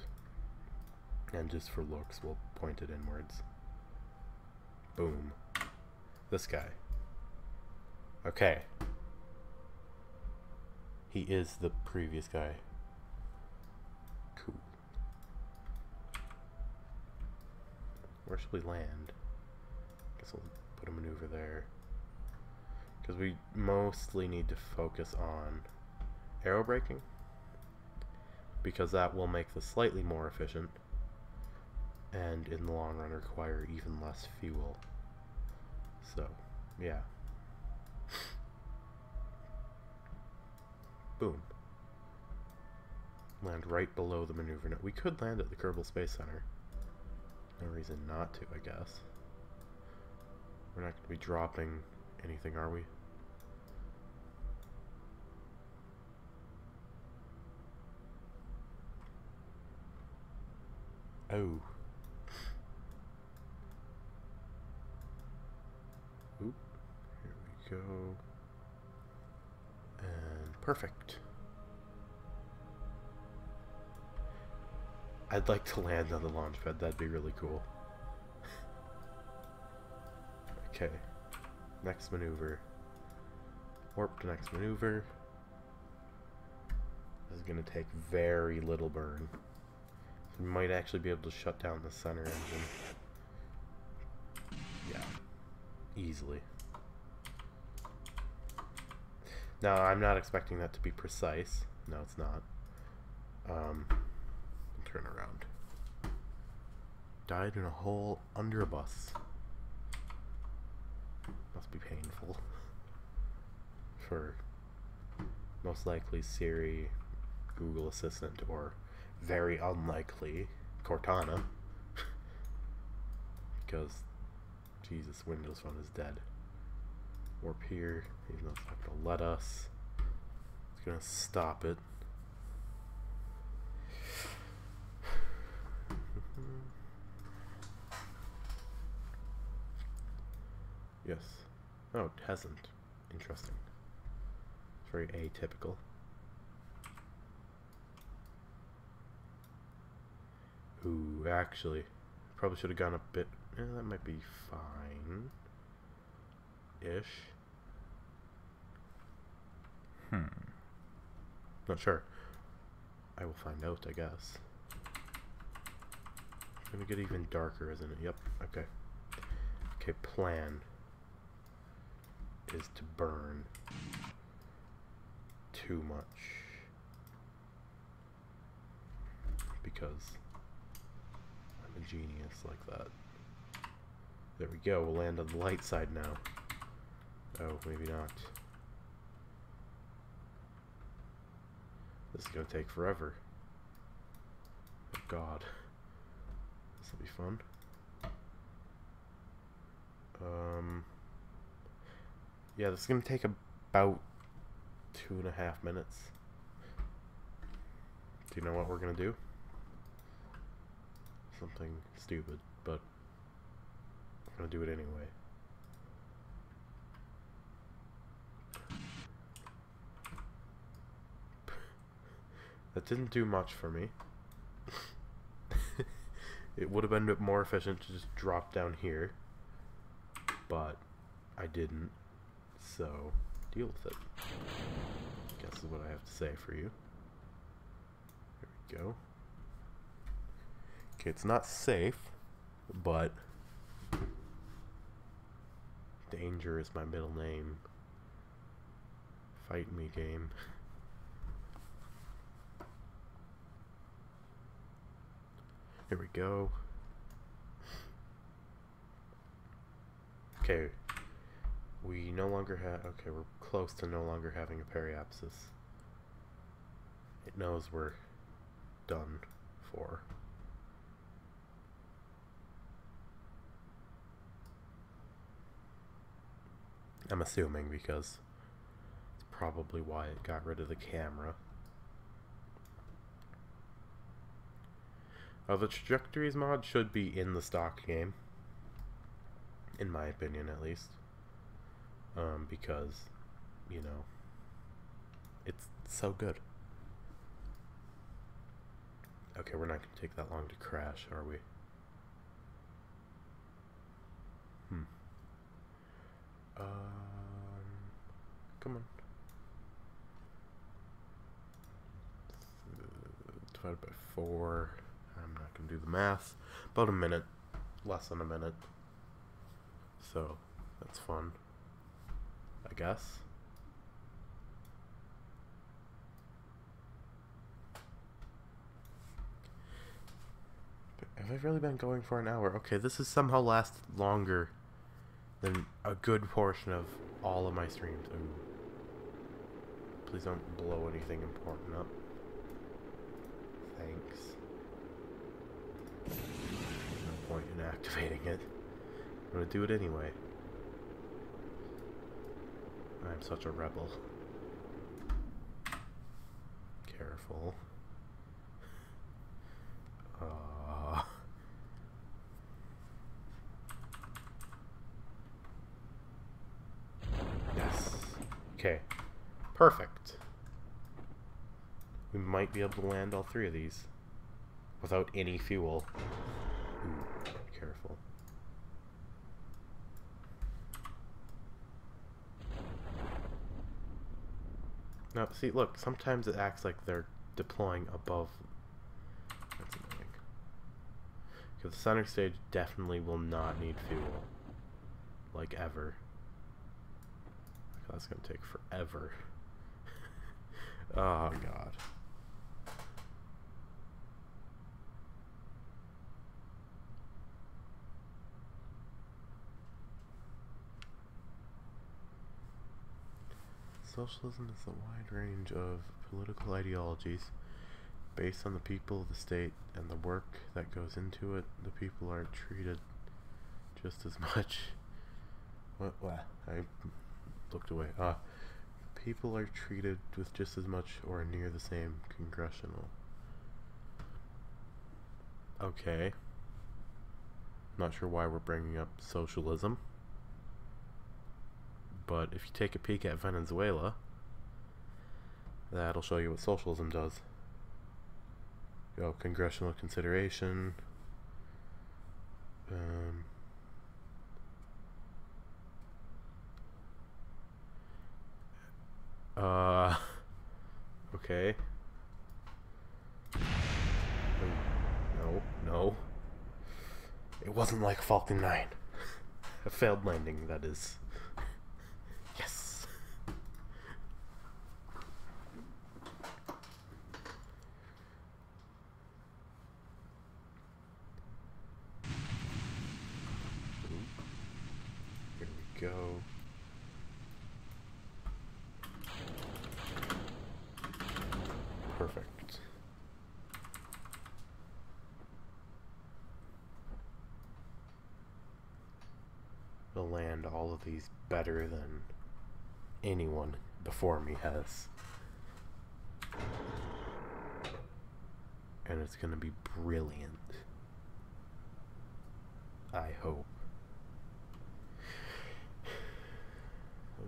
And just for looks, we'll point it inwards. Boom. This guy. Okay. He is the previous guy. Cool. Where should we land? Guess we'll put a maneuver there. Because we mostly need to focus on aero braking. Because that will make this slightly more efficient. And in the long run require even less fuel. So, yeah. Boom. Land right below the maneuver node. We could land at the Kerbal Space Center. No reason not to, I guess. We're not going to be dropping anything, are we? Oh. Oop. Here we go. And perfect. I'd like to land on the launch pad. That'd be really cool. Okay. Next maneuver. Warp to next maneuver. This is going to take very little burn. We might actually be able to shut down the center engine. Yeah. Easily. Now, I'm not expecting that to be precise. No, it's not. Turn around. Died in a hole under a bus. Must be painful. For most likely Siri, Google Assistant, or very unlikely Cortana. Because, Jesus, Windows Phone is dead. Warp here, even though it's not going to let us. It's going to stop it. Yes. Oh, it hasn't. Interesting. It's very atypical. Ooh, actually, probably should have gone a bit. That might be fine. Ish. Not sure. I will find out, I guess. It's gonna get even darker, isn't it? Yep. Okay. Okay, plan is to burn too much. Because I'm a genius like that. There we go, we'll land on the light side now. Oh, maybe not. This is gonna take forever. Oh god. This will be fun. Yeah, this is gonna take about 2.5 minutes. Do you know what we're gonna do? Something stupid, but I'm gonna do it anyway. That didn't do much for me. It would have been a bit more efficient to just drop down here, but I didn't, so deal with it. I guess is what I have to say for you. There we go. Okay, it's not safe, but danger is my middle name. Fight me, game. Here we go. Okay. We no longer have... Okay, we're close to no longer having a periapsis. It knows we're done for. I'm assuming because it's probably why it got rid of the camera. The trajectories mod should be in the stock game, in my opinion at least, because, you know, it's so good. Okay, we're not going to take that long to crash, are we? Come on. Divided by 4. I'm not going to do the math. About a minute. Less than a minute. So, that's fun. I guess. Have I really been going for an hour? Okay, this has somehow lasted longer than a good portion of all of my streams. Ooh. Please don't blow anything important up. Thanks. No point in activating it. I'm gonna do it anyway. I'm such a rebel. Careful. Yes. Okay. Perfect. We might be able to land all 3 of these without any fuel. Ooh, careful. Now, see, look, sometimes it acts like they're deploying above. That's annoying. Because the center stage definitely will not need fuel. Like, ever. That's gonna take forever. Oh, God. Socialism is a wide range of political ideologies based on the people of the state and the work that goes into it. The people are treated just as much. What? I looked away. People are treated with just as much or near the same congressional. Okay. Not sure why we're bringing up socialism. But if you take a peek at Venezuela, that'll show you what socialism does. Congressional consideration. Okay. No. It wasn't like Falcon 9. A failed landing, that is. Yes. Here we go. Perfect. We'll land all of these better than anyone before me has. And it's gonna be brilliant. I hope.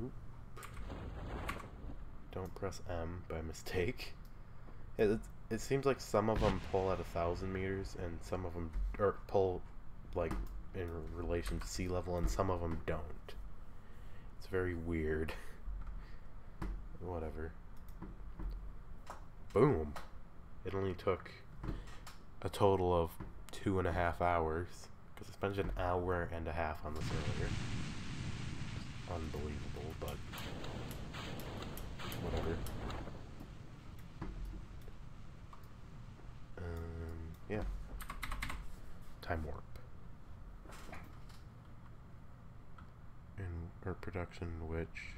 Oop. Don't press M by mistake. It seems like some of them pull at 1,000 meters and some of them pull like in relation to sea level and some of them don't. It's very weird. Whatever. Boom. It only took a total of 2.5 hours because I spent an hour and a half on this earlier. Unbelievable, but whatever. Yeah. Time warp. In our production, which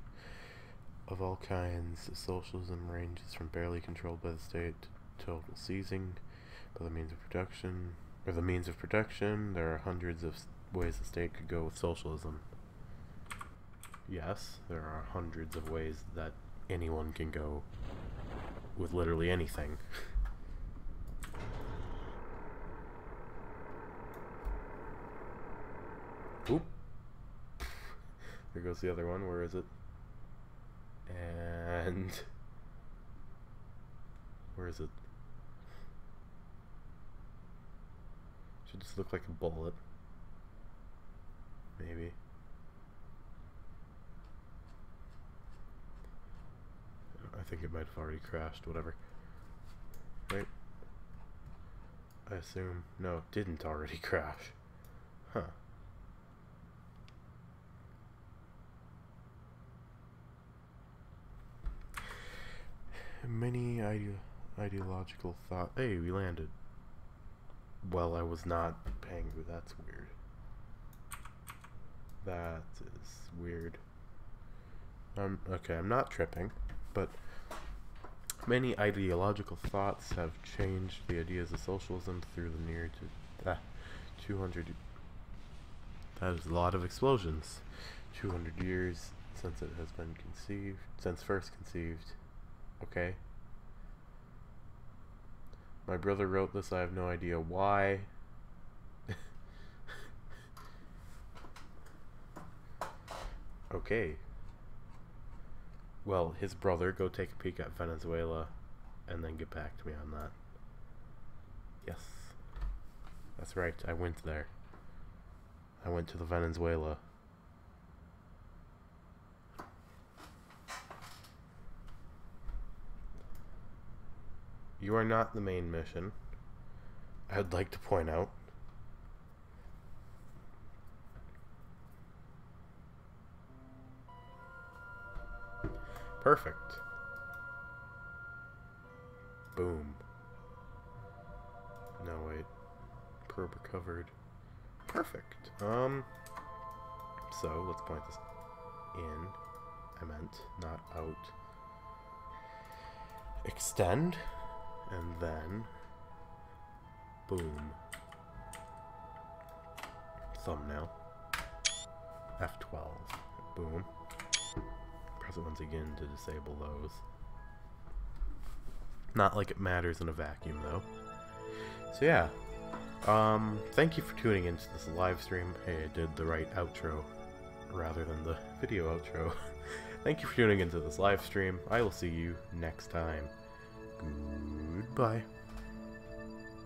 of all kinds, socialism ranges from barely controlled by the state to total seizing by the means of production. There are hundreds of ways the state could go with socialism. Yes, there are hundreds of ways that anyone can go with literally anything. Oop. There goes the other one. Where is it? And where is it? Should just look like a bullet. Maybe. I think it might have already crashed, whatever. Right? I assume. No, it didn't already crash. Huh. Many ideological thought. Hey, we landed. Well, I was not paying you. That's weird. That is weird. Okay, I'm not tripping, but many ideological thoughts have changed the ideas of socialism through the near to 200. That is a lot of explosions. 200 years since it has been conceived, since first conceived. Okay. My brother wrote this. I have no idea why. Okay. Well, his brother, go take a peek at Venezuela and then get back to me on that. Yes. That's right, I went there. I went to the Venezuela. You are not the main mission, I'd like to point out. Perfect. Boom. No, wait. Probe recovered. Perfect. So, let's point this in. I meant, not out. Extend. And then... boom. Thumbnail. F12. Boom. Press it once again to disable those. Not like it matters in a vacuum, though. So yeah. Thank you for tuning into this live stream. Hey, I did the right outro rather than the video outro. Thank you for tuning into this live stream. I will see you next time. Goodbye.